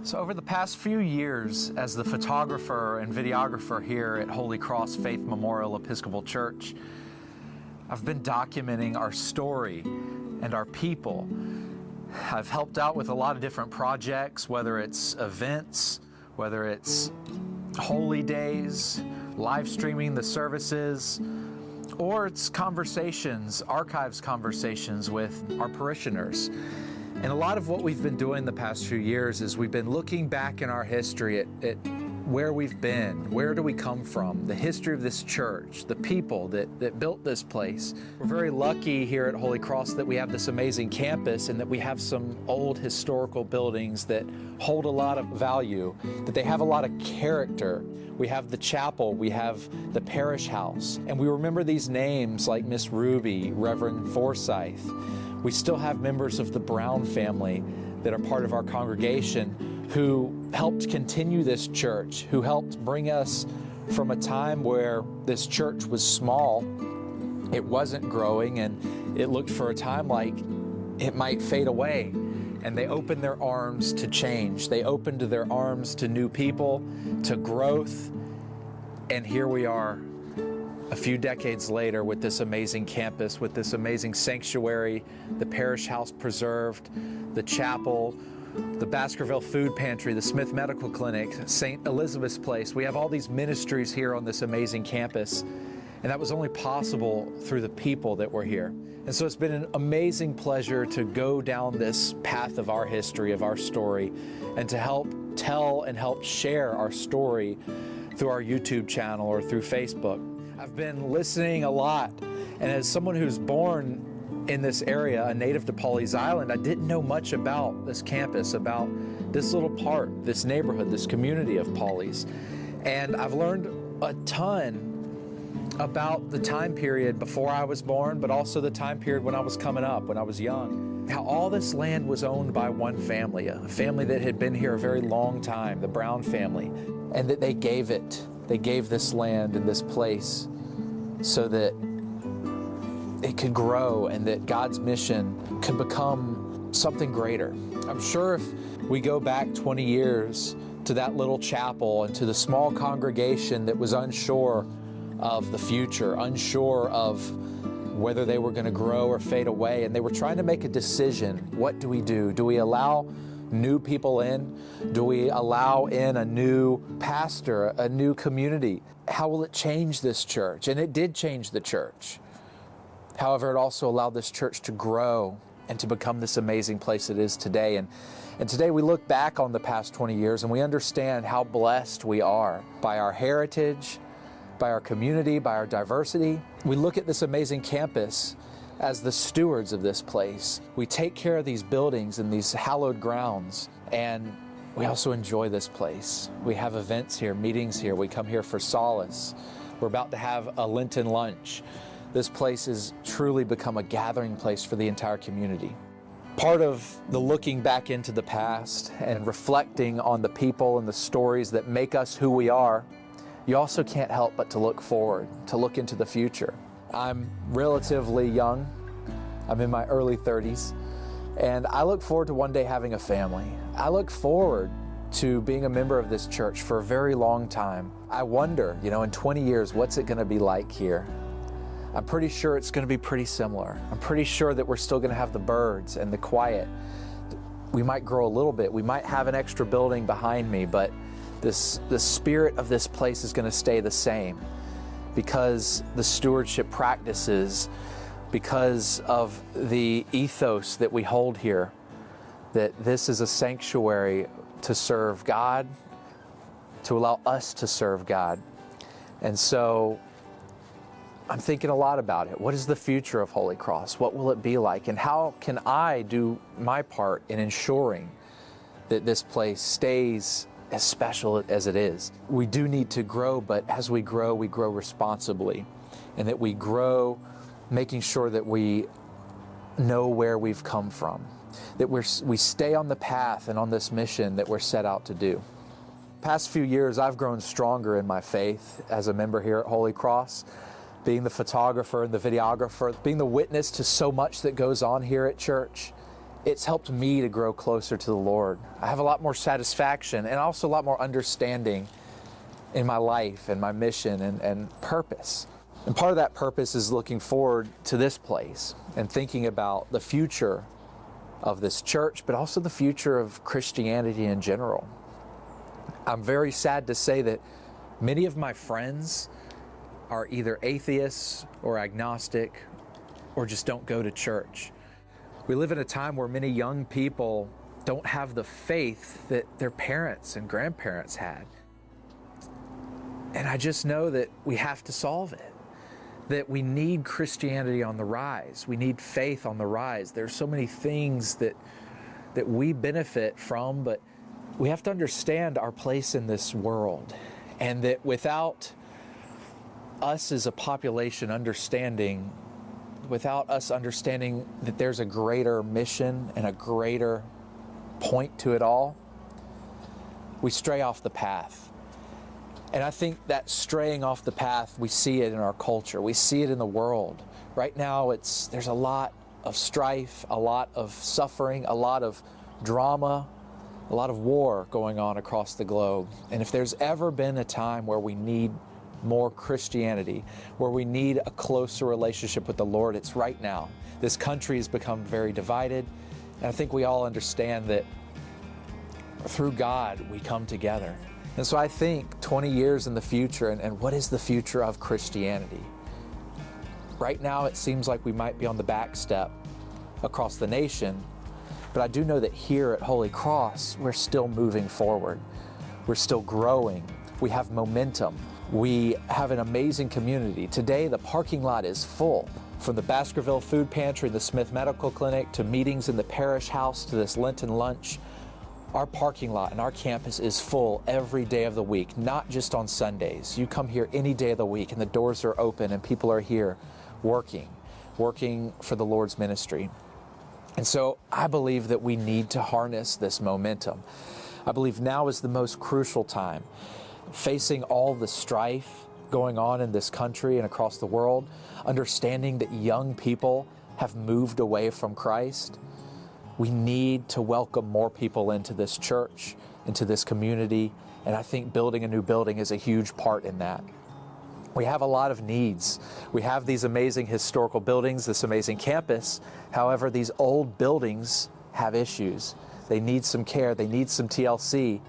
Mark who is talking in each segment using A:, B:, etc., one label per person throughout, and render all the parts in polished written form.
A: So over the past few years, as the photographer and videographer here at Holy Cross Faith Memorial Episcopal Church, I've been documenting our story and our people. I've helped out with a lot of different projects, whether it's events, whether it's holy days, live streaming the services, or it's conversations, archives conversations with our parishioners. And a lot of what we've been doing the past few years is we've been looking back in our history at where we've been, where do we come from, the history of this church, the people that built this place. We're very lucky here at Holy Cross that we have this amazing campus and that we have some old historical buildings that hold a lot of value, that they have a lot of character. We have the chapel, we have the parish house, and we remember these names like Miss Ruby, Reverend Forsyth. We still have members of the Brown family that are part of our congregation who helped continue this church, who helped bring us from a time where this church was small, it wasn't growing, and it looked for a time like it might fade away. And they opened their arms to change. They opened their arms to new people, to growth. And here we are a few decades later with this amazing campus, with this amazing sanctuary, the parish house preserved, the chapel, the Baskerville Food Pantry, the Smith Medical Clinic, St. Elizabeth's Place. We have all these ministries here on this amazing campus. And that was only possible through the people that were here. And so it's been an amazing pleasure to go down this path of our history, of our story, and to help tell and help share our story through our YouTube channel or through Facebook. I've been listening a lot, and as someone who's born in this area, a native to Pawleys Island, I didn't know much about this campus, about this little part, this neighborhood, this community of Pawleys. And I've learned a ton about the time period before I was born, but also the time period when I was coming up, when I was young. How all this land was owned by one family, a family that had been here a very long time, the Brown family, and that they gave this land and this place so that it could grow and that God's mission could become something greater. I'm sure if we go back 20 years to that little chapel and to the small congregation that was unsure of the future, unsure of whether they were going to grow or fade away, and they were trying to make a decision. What do we do? Do we allow new people in? Do we allow in a new pastor, a new community? How will it change this church? And it did change the church. However, it also allowed this church to grow and to become this amazing place it is today. And today we look back on the past 20 years and we understand how blessed we are by our heritage, by our community, by our diversity. We look at this amazing campus as the stewards of this place. We take care of these buildings and these hallowed grounds, and we also enjoy this place. We have events here, meetings here. We come here for solace. We're about to have a Lenten lunch. This place has truly become a gathering place for the entire community. Part of the looking back into the past and reflecting on the people and the stories that make us who we are, you also can't help but to look forward, to look into the future. I'm relatively young. I'm in my early 30s, and I look forward to one day having a family. I look forward to being a member of this church for a very long time. I wonder, in 20 years, what's it going to be like here? I'm pretty sure it's going to be pretty similar. I'm pretty sure that we're still going to have the birds and the quiet. We might grow a little bit. We might have an extra building behind me, but the spirit of this place is going to stay the same because the stewardship practices, because of the ethos that we hold here, that this is a sanctuary to serve God, to allow us to serve God. And so I'm thinking a lot about it. What is the future of Holy Cross? What will it be like? And how can I do my part in ensuring that this place stays as special as it is? We do need to grow, but as we grow responsibly, and that we grow making sure that we know where we've come from, that we stay on the path and on this mission that we're set out to do. Past few years, I've grown stronger in my faith as a member here at Holy Cross, being the photographer and the videographer, being the witness to so much that goes on here at church. it's helped me to grow closer to the Lord. I have a lot more satisfaction and also a lot more understanding in my life and my mission and purpose. And part of that purpose is looking forward to this place and thinking about the future of this church, but also the future of Christianity in general. I'm very sad to say that many of my friends are either atheists or agnostic or just don't go to church. We live in a time where many young people don't have the faith that their parents and grandparents had. And I just know that we have to solve it, that we need Christianity on the rise. We need faith on the rise. There's so many things that we benefit from, but we have to understand our place in this world, and that without us as a population understanding, without us understanding that there's a greater mission and a greater point to it all, we stray off the path. And I think that straying off the path, we see it in our culture. We see it in the world. Right now, there's a lot of strife, a lot of suffering, a lot of drama, a lot of war going on across the globe. And if there's ever been a time where we need more Christianity, where we need a closer relationship with the Lord, it's right now. This country has become very divided, and I think we all understand that through God we come together. And so I think 20 years in the future, and what is the future of Christianity? Right now it seems like we might be on the back step across the nation, but I do know that here at Holy Cross, we're still moving forward. We're still growing. We have momentum. We have an amazing community. Today, the parking lot is full. From the Baskerville Food Pantry, the Smith Medical Clinic, to meetings in the parish house, to this Lenten lunch, our parking lot and our campus is full every day of the week, not just on Sundays. You come here any day of the week and the doors are open and people are here working for the Lord's ministry. And so I believe that we need to harness this momentum. I believe now is the most crucial time. Facing all the strife going on in this country and across the world, understanding that young people have moved away from Christ, we need to welcome more people into this church, into this community, and I think building a new building is a huge part in that. We have a lot of needs. We have these amazing historical buildings, this amazing campus. However, these old buildings have issues. They need some care, they need some TLC,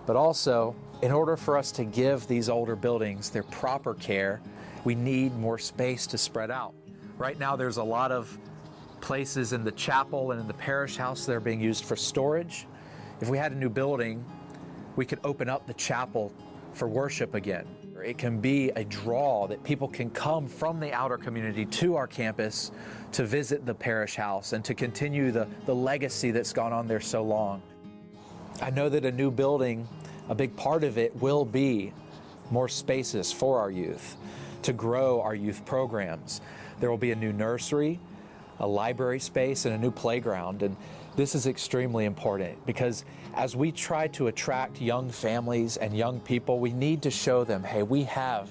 A: but also, in order for us to give these older buildings their proper care, we need more space to spread out. Right now, there's a lot of places in the chapel and in the parish house that are being used for storage. If we had a new building, we could open up the chapel for worship again. It can be a draw that people can come from the outer community to our campus to visit the parish house and to continue the legacy that's gone on there so long. I know that a new building, a big part of it will be more spaces for our youth, to grow our youth programs. There will be a new nursery, a library space, and a new playground. And this is extremely important because as we try to attract young families and young people, we need to show them, hey, we have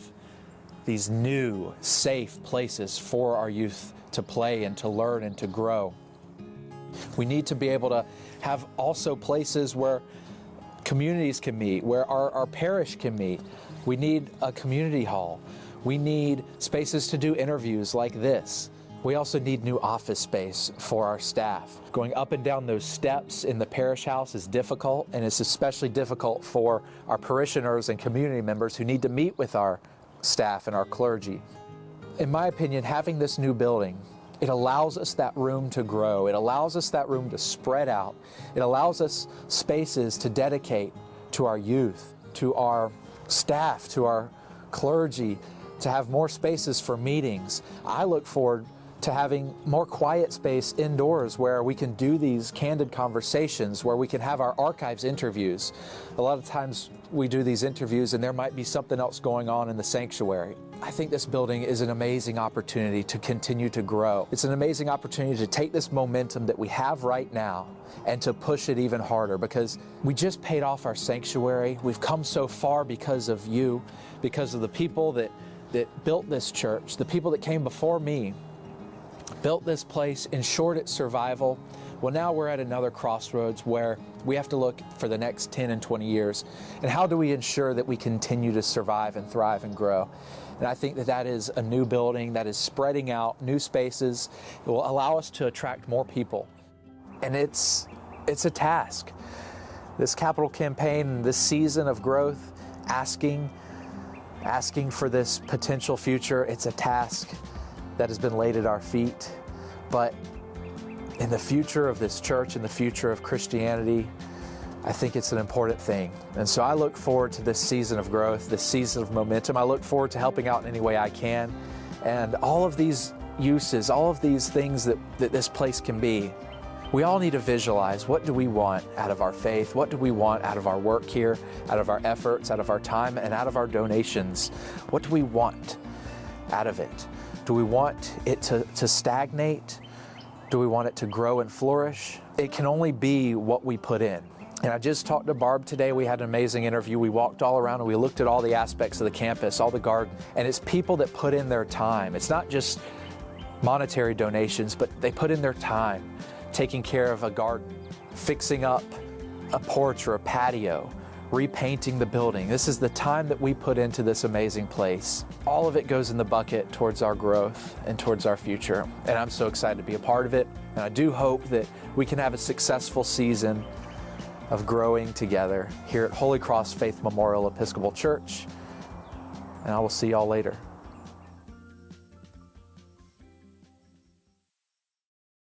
A: these new, safe places for our youth to play and to learn and to grow. We need to be able to have also places where communities can meet, where our parish can meet. We need a community hall. We need spaces to do interviews like this. We also need new office space for our staff. Going up and down those steps in the parish house is difficult, and it's especially difficult for our parishioners and community members who need to meet with our staff and our clergy. In my opinion, having this new building, it allows us that room to grow. It allows us that room to spread out. It allows us spaces to dedicate to our youth, to our staff, to our clergy, to have more spaces for meetings. I look forward to having more quiet space indoors where we can do these candid conversations, where we can have our archives interviews. A lot of times we do these interviews and there might be something else going on in the sanctuary. I think this building is an amazing opportunity to continue to grow. It's an amazing opportunity to take this momentum that we have right now and to push it even harder, because we just paid off our sanctuary. We've come so far because of you, because of the people that built this church, the people that came before me. built this place, ensured its survival. Well, now we're at another crossroads where we have to look for the next 10 and 20 years. And how do we ensure that we continue to survive and thrive and grow? And I think that that is a new building that is spreading out, new spaces. It will allow us to attract more people. And it's a task. This capital campaign, this season of growth, asking for this potential future, it's a task that has been laid at our feet. But in the future of this church, in the future of Christianity, I think it's an important thing. And so I look forward to this season of growth, this season of momentum. I look forward to helping out in any way I can. And all of these uses, all of these things that this place can be, we all need to visualize, what do we want out of our faith? What do we want out of our work here, out of our efforts, out of our time, and out of our donations? What do we want out of it? Do we want it to stagnate? Do we want it to grow and flourish? It can only be what we put in. And I just talked to Barb today. We had an amazing interview. We walked all around and we looked at all the aspects of the campus, all the garden. And it's people that put in their time. It's not just monetary donations, but they put in their time, taking care of a garden, fixing up a porch or a patio, repainting the building. This is the time that we put into this amazing place. All of it goes in the bucket towards our growth and towards our future. And I'm so excited to be a part of it. And I do hope that we can have a successful season of growing together here at Holy Cross Faith Memorial Episcopal Church. And I will see y'all later.